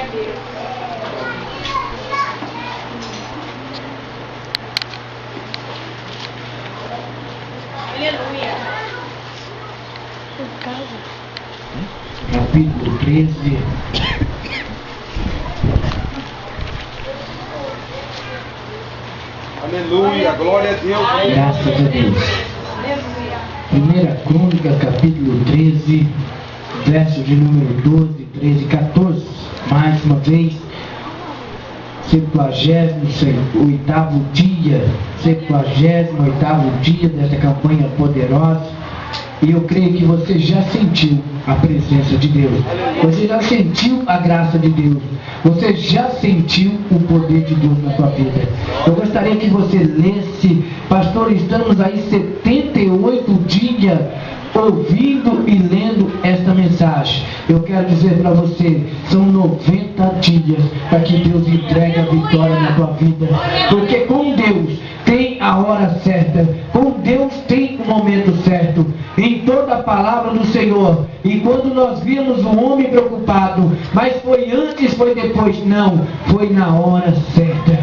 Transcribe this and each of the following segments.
Aleluia. Capítulo 13. Aleluia, glória a Deus. Graças a Deus. Primeira Crônica, capítulo 13, versos de número 12, 13 e 14. Mais uma vez, 78º dia, 78º dia dessa campanha poderosa. E eu creio que você já sentiu a presença de Deus. Você já sentiu a graça de Deus. Você já sentiu o poder de Deus na sua vida. Eu gostaria que você lesse, pastor, estamos aí 78 dias ouvindo e lendo esta mensagem. Eu quero dizer para você, são 90 dias para que Deus entregue a vitória na tua vida. Porque com Deus tem a hora certa, com Deus tem o momento certo. Em toda a palavra do Senhor, e quando nós vimos o homem preocupado, mas foi antes, foi depois, não, foi na hora certa.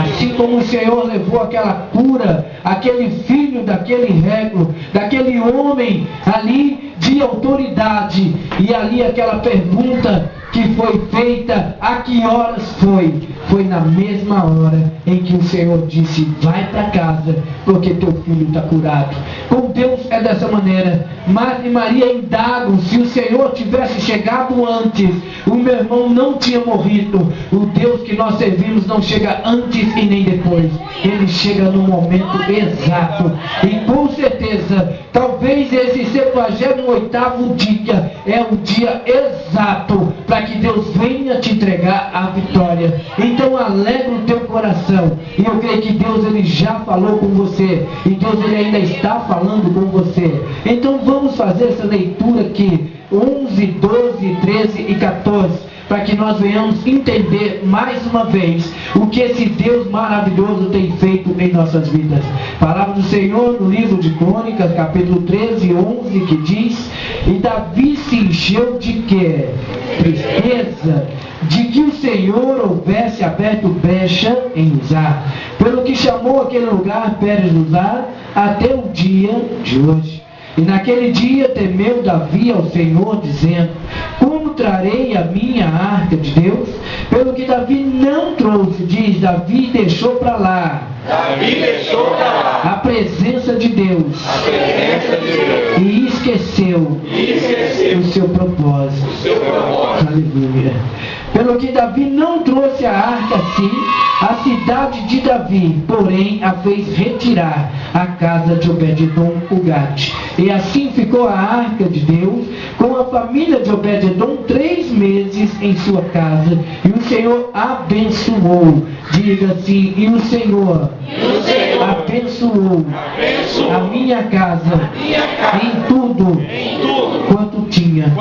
Assim como o Senhor levou aquela cura, aquele filho daquele réu, daquele homem ali de autoridade, e ali aquela pergunta que foi feita, a que horas foi? Foi na mesma hora em que o Senhor disse, vai para casa, porque teu filho está curado. Com Deus é dessa maneira. Marta e Maria indagam, se o Senhor tivesse chegado antes, o meu irmão não tinha morrido. O Deus que nós servimos não chega antes e nem depois. Ele chega no momento exato. E com certeza, talvez esse 78º dia é o dia exato para que Deus venha te entregar a vitória. Então alegra o teu coração. E eu creio que Deus ele já falou com você. E Deus ele ainda está falando com você. Então vamos fazer essa leitura aqui. 11, 12, 13 e 14. Para que nós venhamos entender mais uma vez o que esse Deus maravilhoso tem feito em nossas vidas. Palavra do Senhor no livro de Crônicas, capítulo 13, 11, que diz: E Davi se encheu de quê? Tristeza, de que o Senhor houvesse aberto brecha em Uzá, pelo que chamou aquele lugar Pérez Uzá até o dia de hoje. E naquele dia temeu Davi ao Senhor, dizendo: Como trarei a minha arca de Deus? Pelo que Davi não trouxe, diz, Davi deixou para lá. Davi deixou para lá a presença de Deus. E esqueceu o seu propósito. Aleluia. Pelo que Davi não trouxe a arca assim, a cidade de Davi, porém, a fez retirar a casa de Obed-edom, o Gate. E assim ficou a arca de Deus com a família de Obed-edom 3 meses em sua casa. E o Senhor abençoou. Diga assim, e o Senhor abençoou a minha casa em tudo quanto tinha.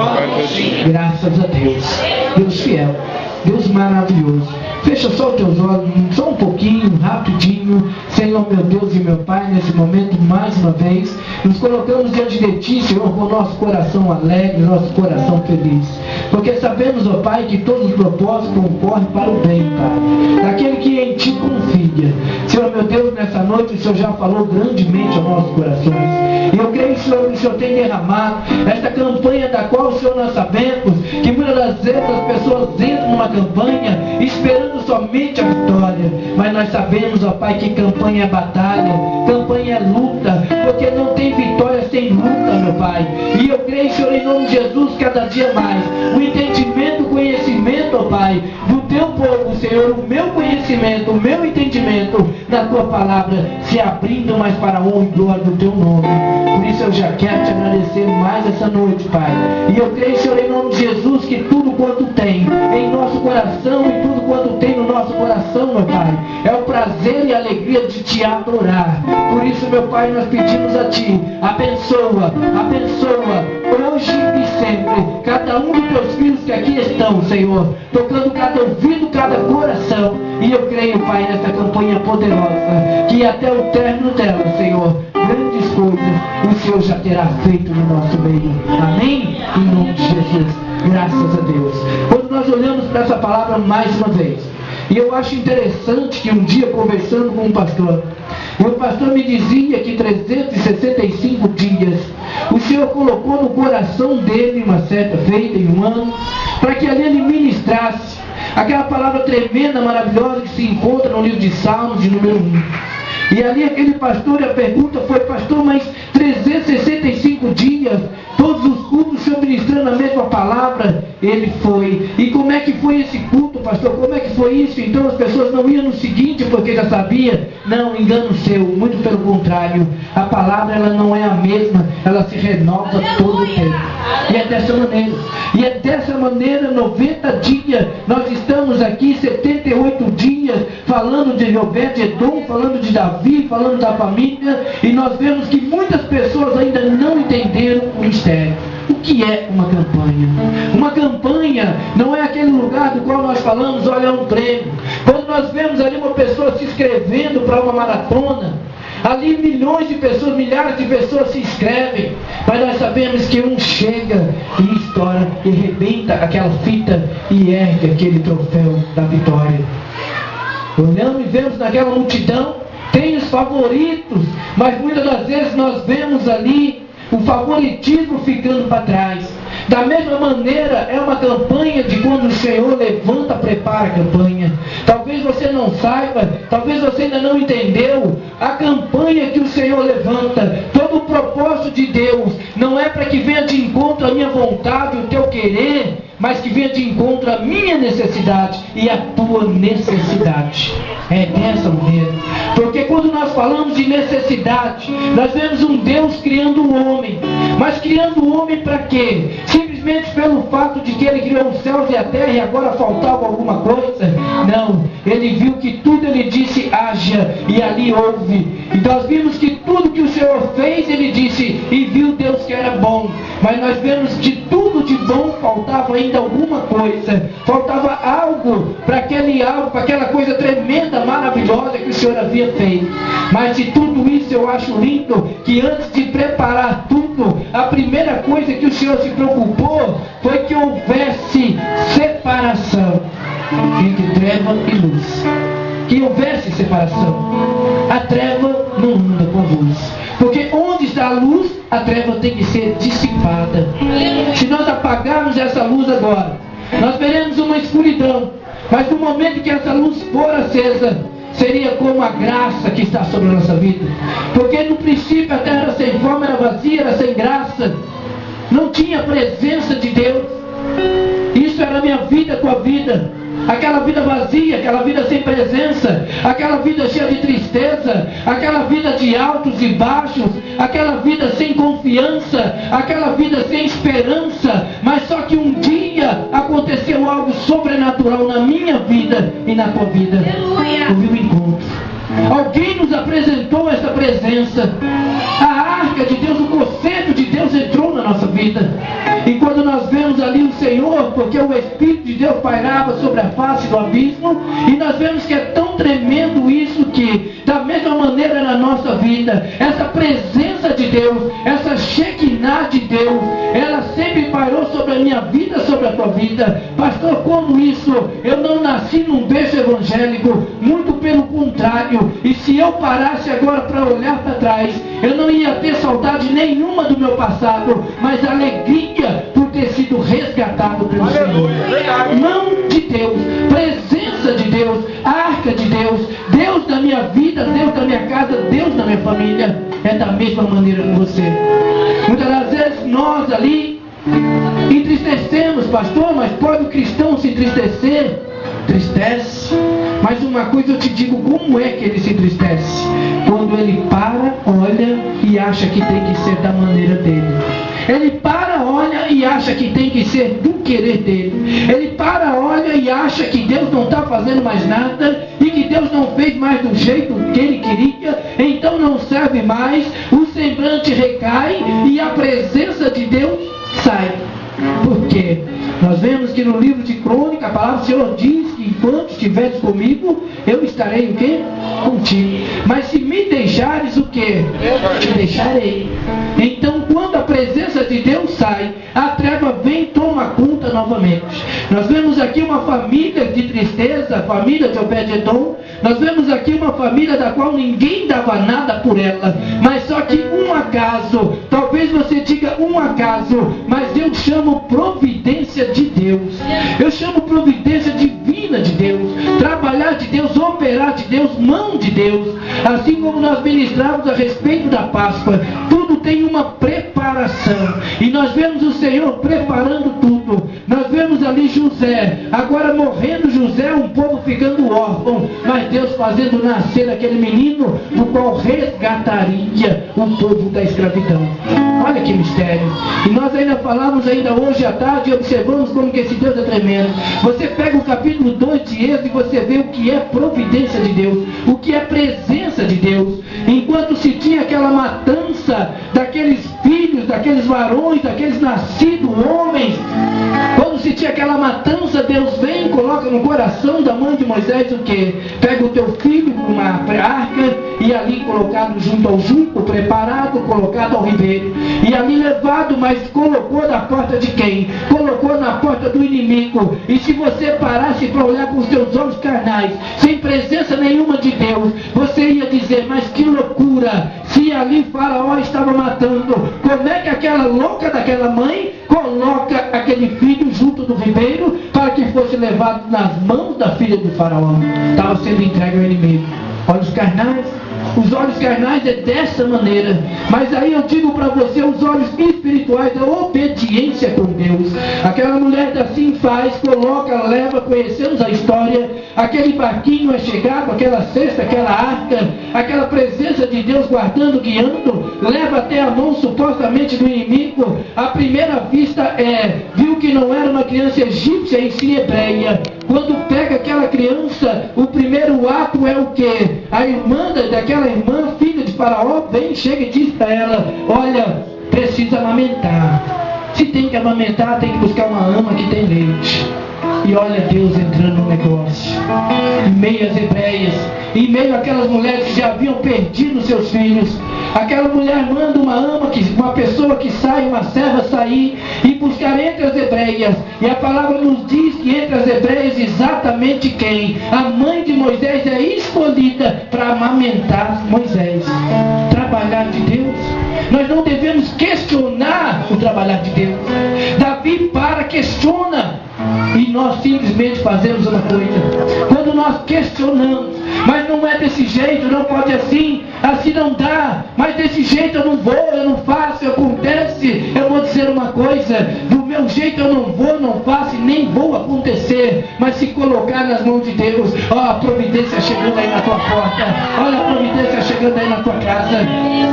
Graças a Deus. Deus fiel, Deus maravilhoso. Fecha só os teus olhos, só um pouquinho, rapidinho. Senhor, meu Deus e meu Pai, nesse momento, mais uma vez, nos colocamos diante de Ti, Senhor, com o nosso coração alegre, nosso coração feliz. Porque sabemos, ó Pai, que todos os propósitos concorrem para o bem, Pai, daquele que em Ti confia. Senhor, meu Deus, nessa noite o Senhor já falou grandemente aos nossos corações. E eu creio, Senhor, que o Senhor tem derramado esta campanha da qual, Senhor, nós sabemos que muitas das vezes as pessoas entram numa campanha esperando somente a vitória. Mas nós sabemos, ó Pai, que campanha é batalha, campanha é luta, porque não tem vitória sem luta, meu Pai. E eu creio, Senhor, em nome de Jesus, cada dia mais, o entendimento, o conhecimento, ó Pai, do Teu povo, Senhor, o meu conhecimento, o meu entendimento da Tua palavra se abrindo mais para a honra e glória do Teu nome. Por isso eu já quero Te agradecer mais essa noite, Pai. E eu creio, Senhor, em nome de Jesus, que tudo quanto tem em nosso coração e tudo quanto tem no nosso coração, meu Pai, é o prazer e a alegria de Te adorar. Por isso, meu Pai, nós pedimos a Ti, abençoa hoje e sempre cada um dos Teus filhos que aqui estão, Senhor, tocando cada ouvido, cada coração. E eu creio, Pai, nessa campanha poderosa, que até o término dela, Senhor, grandes coisas o Senhor já terá feito no nosso meio. Amém? Em nome de Jesus. Graças a Deus. Quando nós nós olhamos para essa palavra mais uma vez. E eu acho interessante que um dia, conversando com um pastor, o pastor me dizia que 365 dias o Senhor colocou no coração dele, uma certa feita em um ano, para que ali ele ministrasse aquela palavra tremenda, maravilhosa, que se encontra no livro de Salmos, de número 1. E ali aquele pastor, a pergunta foi: pastor, mas 365 dias, todos os cultos, o Senhor ministrando a mesma palavra? Ele foi. E como é que foi esse culto, pastor? Como é que foi isso? Então as pessoas não iam no seguinte porque já sabia? Não, engano seu, muito pelo contrário. A palavra, ela não é a mesma, ela se renova todo o tempo. E é dessa maneira. E é dessa maneira, 90 dias, nós estamos aqui, 78 dias, falando de Obed-Edom, falando de Davi, falando da família, e nós vemos que muitas pessoas ainda não entenderam o mistério. O que é uma campanha? Uma campanha não é aquele lugar do qual nós falamos, olha, é um prêmio. Quando nós vemos ali uma pessoa se inscrevendo para uma maratona, ali milhões de pessoas, milhares de pessoas se inscrevem, mas nós sabemos que um chega e estoura e arrebenta aquela fita e ergue aquele troféu da vitória. Olhamos e vemos naquela multidão, tem os favoritos, mas muitas das vezes nós vemos ali o favoritismo ficando para trás. Da mesma maneira, é uma campanha de quando o Senhor levanta, prepara a campanha. Talvez você não saiba, talvez você ainda não entendeu a campanha que o Senhor levanta. Todo o propósito de Deus não é para que venha de encontro a minha vontade, o teu querer, mas que venha de encontro a minha necessidade e a tua necessidade. É dessa maneira. Porque quando nós falamos de necessidade, nós vemos um Deus criando um homem. Mas criando o homem para quê? Simplesmente pelo fato de que ele criou os céus e a terra e agora faltava alguma coisa? Não. Ele viu que tudo, ele disse, haja, e ali houve. E nós vimos que tudo que o Senhor fez, ele disse, e viu Deus que era bom. Mas nós vemos que tudo de bom faltava ainda alguma coisa. Faltava algo para aquele algo, para aquela coisa tremenda, maravilhosa que o Senhor havia feito. Mas de tudo isso eu acho lindo que antes de preparar tudo, a primeira coisa que o Senhor se preocupou foi que houvesse separação entre treva e luz. Que houvesse separação. A treva não anda com a luz. Porque onde está a luz, a treva tem que ser dissipada. Se nós apagarmos essa luz agora, nós veremos uma escuridão. Mas no momento que essa luz for acesa, seria como a graça que está sobre a nossa vida. Porque no princípio a terra era sem forma, era vazia, era sem graça. Não tinha presença de Deus. Isso era a minha vida com a vida. Aquela vida vazia, aquela vida sem presença, aquela vida cheia de tristeza, aquela vida de altos e baixos, aquela vida sem confiança, aquela vida sem esperança. Mas só que um dia aconteceu algo sobrenatural na minha vida e na tua vida. Houve um encontro. Alguém nos apresentou essa presença. A arca de Deus, o conceito de Deus entrou na nossa vida. E quando nós vemos ali o Senhor, porque o Espírito de Deus pairava sobre a face do abismo, e nós vemos que é tão tremendo isso que, da mesma maneira na nossa vida, essa presença de Deus, essa Shekinah de Deus, ela sempre pairou sobre a minha vida, sobre a tua vida. Pastor, como isso? Eu não nasci num berço evangélico, muito pelo contrário. E se eu parasse agora para olhar para trás, eu não ia ter saudade nenhuma do meu passado, mas alegria por ter sido resgatado pelo Senhor. Mão de Deus, presença de Deus, arca de Deus, Deus na minha vida, Deus na minha casa, Deus na minha família. É da mesma maneira com você. Muitas das vezes nós ali entristecemos, pastor, mas pode o cristão se entristecer? Entristece. Mas uma coisa eu te digo, como é que ele se entristece? Quando ele para, olha e acha que tem que ser da maneira dele. Ele para, olha e acha que tem que ser do querer dele. Ele para, olha e acha que Deus não está fazendo mais nada e que Deus não fez mais do jeito que ele queria, então não serve mais, o semblante recai e a presença de Deus sai. Por quê? Nós vemos que no livro de Crônica, a palavra do Senhor diz que enquanto estiveres comigo, eu estarei o quê? Contigo. Mas se me deixares o quê? Te deixarei. Então, quando a presença de Deus sai, a treva vem e toma conta novamente. Nós vemos aqui uma família de tristeza, a família de Obed-Edom. Nós vemos aqui uma família da qual ninguém dava nada por ela, mas só que um acaso, talvez você diga um acaso, mas eu chamo providência de Deus. Eu chamo providência divina de Deus, trabalhar de Deus, operar de Deus, mão de Deus. Assim como nós ministramos a respeito da Páscoa, tudo tem uma preparação, e nós vemos o Senhor preparando tudo. Nós vemos ali José, agora morrendo José, um povo ficando órfão, mas Deus fazendo nascer aquele menino, no qual resgataria o povo da escravidão. Olha que mistério. E nós ainda falamos ainda hoje à tarde, e observamos como que esse Deus é tremendo. Você pega o capítulo 2 de Êxodo e você vê o que é providência de Deus, o que é presença de Deus. Enquanto se tinha aquela matança daqueles filhos, daqueles varões, daqueles nascidos homens, quando se tinha aquela matança, Deus vem e coloca no coração da mãe de Moisés o que? Pega o teu filho numa arca, e ali colocado junto ao junco, preparado, colocado ao ribeiro, e ali levado, mas colocou na porta de quem? Colocou na porta do inimigo. E se você parasse para olhar com os seus olhos carnais, sem presença nenhuma de Deus, você ia dizer, mas que loucura, se ali Faraó estava matando, como é que aquela louca daquela mãe coloca aquele filho junto do ribeiro para que fosse levado nas mãos da filha do Faraó? Estava sendo entregue ao inimigo. Olhos carnais. Os olhos carnais é dessa maneira, mas aí eu digo para você, os olhos espirituais da obediência com Deus. Aquela mulher assim faz, coloca, leva, conhecemos a história, aquele barquinho é chegado, aquela cesta, aquela arca, aquela presença de Deus guardando, guiando, leva até a mão supostamente do inimigo. À primeira vista viu que não era uma criança egípcia e sim hebreia. Quando pega aquela criança, o primeiro ato é o que? A irmã daquela irmã, filha de Faraó, vem, chega e diz para ela, olha, precisa amamentar. Se tem que amamentar, tem que buscar uma ama que tem leite. E olha Deus entrando no negócio. Em meio às hebreias, em meio àquelas mulheres que já haviam perdido seus filhos, aquela mulher manda uma ama, uma pessoa que sai, uma serva sair e buscar entre as hebreias. E a palavra nos diz que entre as hebreias exatamente quem? A mãe de Moisés é escolhida para amamentar Moisés. Trabalhar de Deus. Nós não devemos questionar o trabalhar de Deus. Davi questiona. E nós simplesmente fazemos uma coisa. Quando nós questionamos, mas não é desse jeito, não pode assim não dá, mas desse jeito eu não vou, eu não faço, acontece, eu vou dizer uma coisa, do meu jeito eu não vou, não faço e nem vou acontecer, mas se colocar nas mãos de Deus, ó, a providência chegando aí na tua porta, olha a providência chegando aí na tua casa,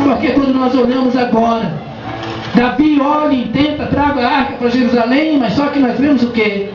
porque quando nós olhamos agora, Davi olha e tenta, traga a arca para Jerusalém, mas só que nós vemos o quê?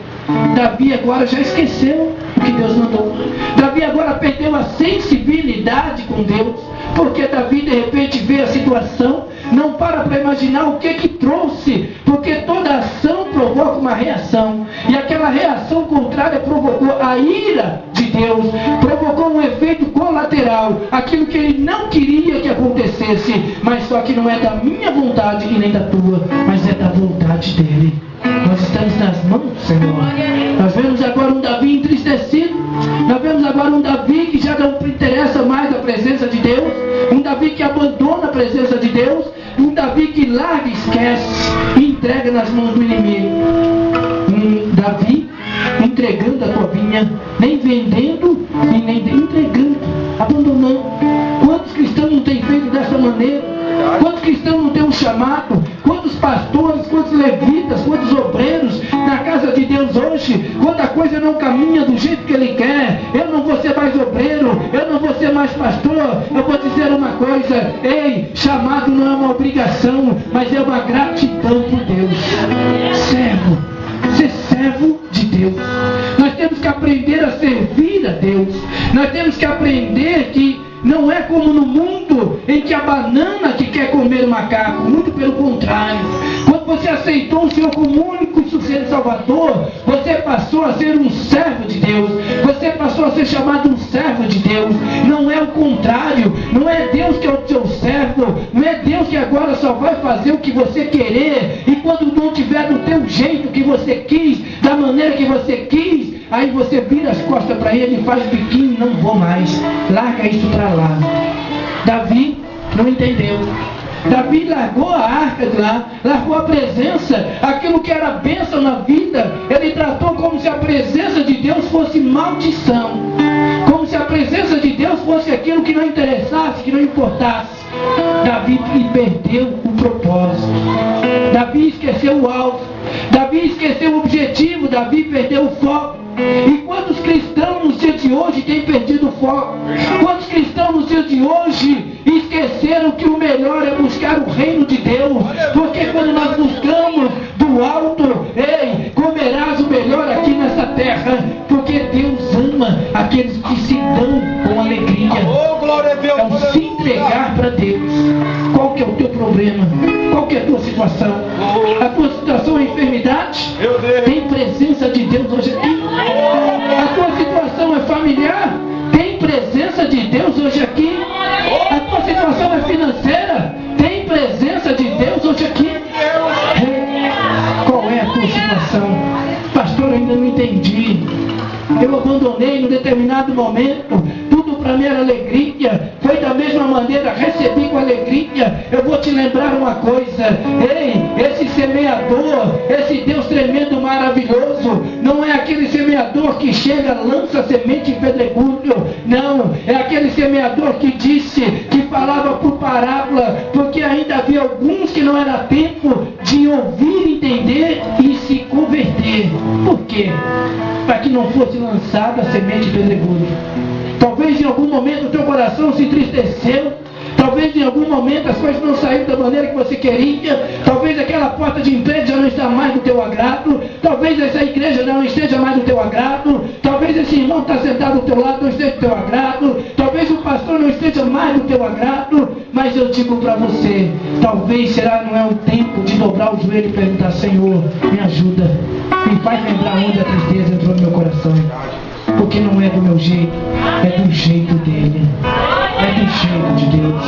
Davi agora já esqueceu o que Deus mandou. Davi agora perdeu a sensibilidade com Deus, porque Davi de repente vê a situação, não para imaginar o que trouxe, porque toda ação provoca uma reação, e aquela reação contrária provocou a ira de Deus, provocou um efeito colateral, aquilo que ele não queria que acontecesse, mas só que não é da minha vontade e nem da tua, mas é da vontade dele. Nós estamos nas mãos do Senhor. Nós vemos agora um Davi entristecido. Nós vemos agora um Davi que já não interessa mais a presença de Deus. Um Davi que abandona a presença de Deus. Um Davi que larga e esquece e entrega nas mãos do inimigo. Um Davi entregando a tua vinha, nem vendendo e nem entregando, abandonando. Quantos cristãos não têm feito dessa maneira? Quantos cristãos não têm um chamado? Quantos pastores, quantos levitas, quantos obreiros na casa de Deus hoje, quando a coisa não caminha do jeito que Ele quer, eu não vou ser mais obreiro, eu não vou ser mais pastor, eu vou dizer uma coisa, ei, chamado não é uma obrigação, mas é uma gratidão por Deus. Servo, ser servo de Deus. Nós temos que aprender a servir a Deus. Nós temos que aprender que não é como no mundo em que a banana que quer comer o macaco, muito pelo contrário. Quando você aceitou o Senhor como único e suficiente Salvador, você passou a ser um servo de Deus. Você passou a ser chamado um servo de Deus. Não é o contrário. Não é Deus que é o teu servo. Não é Deus que agora só vai fazer o que você querer. E quando não tiver do teu jeito que você quis, da maneira que você quis, aí você vira as costas para ele e faz biquinho, não vou mais, larga isso para lá. Davi não entendeu. Davi largou a arca de lá, largou a presença, aquilo que era bênção na vida, ele tratou como se a presença de Deus fosse maldição, como se a presença de Deus fosse aquilo que não interessasse, que não importasse. Davi perdeu o propósito, Davi esqueceu o alvo, Davi esqueceu o objetivo, Davi perdeu o foco. E quantos cristãos nos dias de hoje têm perdido o foco? Quantos cristãos nos dias de hoje esqueceram que o melhor é buscar o reino de Deus? Porque quando nós buscamos do alto, ei, comerás o melhor aqui nessa terra, porque Deus ama aqueles que se dão com alegria. Então se entregar para Deus. Qual que é o teu problema? Qual que é a tua situação? A tua situação é enfermidade? Tem presença de Deus hoje aqui? A tua situação é familiar? Tem presença de Deus hoje aqui? A tua situação é financeira? Tem presença de Deus hoje aqui? Qual é a tua situação? Pastor, eu ainda não entendi. Eu abandonei num determinado momento. Tudo para mim era alegria. Foi da mesma maneira, recebi com alegria. Eu vou te lembrar uma coisa. Ei, esse semeador, esse Deus tremendo, maravilhoso, não é aquele semeador que chega, lança semente em pedregulho. Não, é aquele semeador que disse, que falava por parábola, porque ainda havia alguns que não era tempo de ouvir, entender e se converter. Por quê? Para que não fosse lançada a semente em pedregulho. Talvez em algum momento o teu coração se entristeceu. Talvez em algum momento as coisas não saíram da maneira que você queria. Talvez aquela porta de emprego já não está mais do teu agrado. Talvez essa igreja não esteja mais do teu agrado. Talvez esse irmão que está sentado do teu lado não esteja do teu agrado. Talvez o pastor não esteja mais do teu agrado. Mas eu digo para você, talvez será não é o tempo de dobrar o joelho e perguntar: Senhor, me ajuda. Me faz lembrar onde a tristeza entrou no meu coração. Porque não é do meu jeito, é do jeito dele. É do jeito de Deus.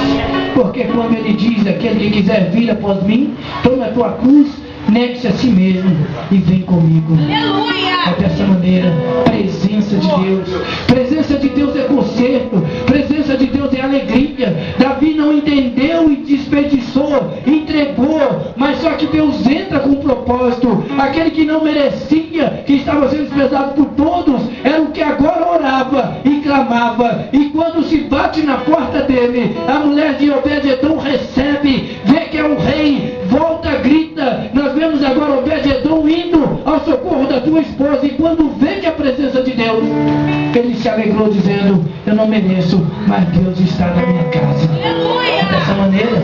Porque quando ele diz, aquele que quiser vir após mim, toma a tua cruz, negue-se a si mesmo e vem comigo. Aleluia! É dessa maneira, presença de Deus. Presença de Deus é conserto. Presença de Deus é alegria. Davi não entendeu e desperdiçou, entregou, mas só que Deus entra com um propósito. Aquele que não merecia, que estava sendo desprezado por todos, era o que agora orava e clamava. E quando se bate na porta dele, a mulher de Obed-Edom recebe, vê que é um rei, volta, grita. Nós vemos agora Obed-Edom indo ao socorro da tua esposa, e quando vê que a presença de Deus, ele se alegrou dizendo: eu não mereço, mas Deus está na minha casa. Dessa maneira,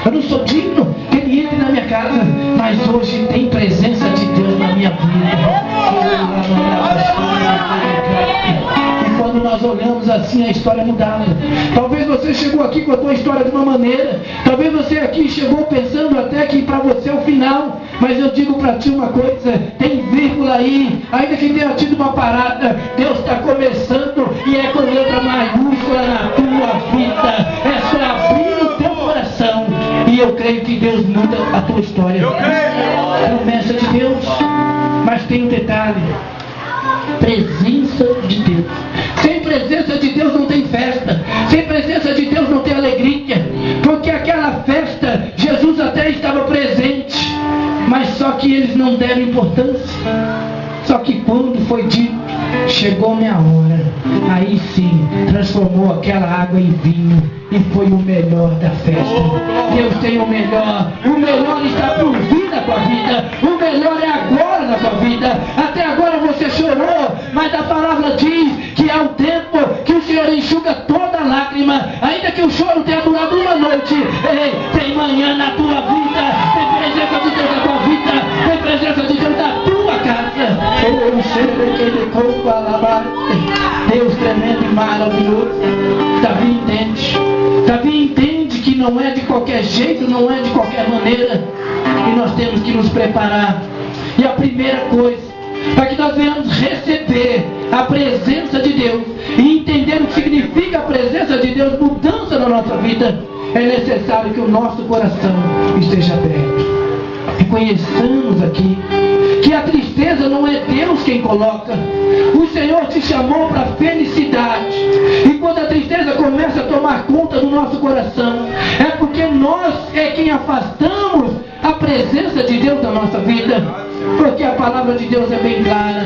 eu não sou digno que ele entre na minha casa, mas hoje tem presença de Deus na minha vida. E quando nós olhamos assim, a história é mudada. Talvez você chegou aqui com a tua história de uma maneira, talvez você aqui chegou pensando até que para você é o final, mas eu digo para ti uma coisa: tem vírgula aí, ainda que tenha tido uma parada, Deus está começando, e é com letra maiúscula na tua vida. É só abrir o teu coração, e eu creio que Deus muda a tua história. Promessa de Deus. Mas tem um detalhe: presença de Deus. Sem presença de Deus não tem festa. Sem presença de Deus não tem alegria. Porque aquela festa, Jesus até estava presente, mas só que eles não deram importância. Só que quando foi dito, chegou minha hora, aí sim, transformou aquela água em vinho, e foi o melhor da festa. Deus tem o melhor está por vir na tua vida, o melhor é agora na tua vida. Até agora você chorou, mas a palavra diz que há um tempo que o Senhor enxuga toda lágrima, ainda que o choro tenha durado uma noite. Ei, tem manhã na tua vida, tem presença de Deus na tua vida, tem presença de Deus na tua casa. Eu sempre que ele corpo alabar, Deus tremendo e maravilhoso. Davi entende que não é de qualquer jeito, não é de qualquer maneira, e nós temos que nos preparar. E a primeira coisa, para que nós venhamos receber a presença de Deus e entender o que significa a presença de Deus, mudança na nossa vida, é necessário que o nosso coração esteja aberto. Reconheçamos aqui tristeza não é Deus quem coloca. O Senhor te chamou para felicidade. E quando a tristeza começa a tomar conta do nosso coração, é porque nós é quem afastamos a presença de Deus da nossa vida. Porque a palavra de Deus é bem clara: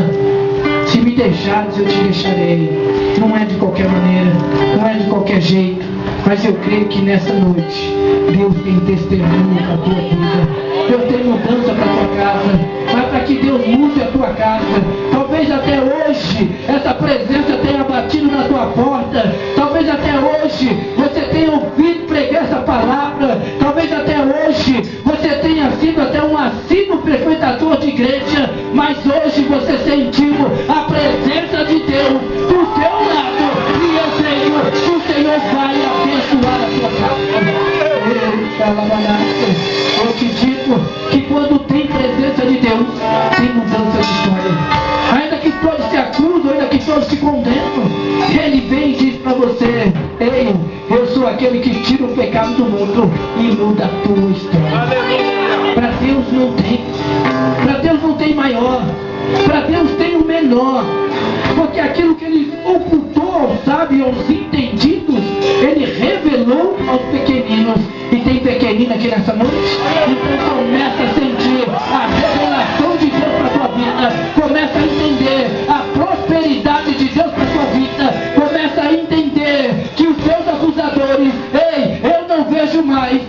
se me deixares, eu te deixarei. Não é de qualquer maneira, não é de qualquer jeito, mas eu creio que nessa noite Deus tem testemunho para a tua vida. Deus tem mudança para a tua casa. Mas para que Deus mude a tua casa, talvez até hoje essa presença tenha batido na tua porta. Talvez até hoje você tenha ouvido pregar essa palavra. Talvez até hoje você tenha sido até um assíduo frequentador de igreja, mas hoje você sentiu a presença de Deus do teu lado, e eu creio que o Senhor vai abençoar a tua casa. Eu te digo que quando tem presença de Deus, tem mudança de história. Ainda que todos se acusam, ainda que todos se condenam, Ele vem e diz para você: ei, eu sou aquele que tira o pecado do mundo e muda a tua história. Para Deus não tem. Para Deus não tem maior. Para Deus tem o menor. Porque aquilo que Ele ocultou, sabe, aos entendidos, Ele revelou aos pequeninos. E tem pequenino aqui nessa noite? Então começa a sentir a revelação de Deus para a tua vida. Começa a entender a prosperidade de Deus para a tua vida. Começa a entender que os teus acusadores, ei, eu não vejo mais.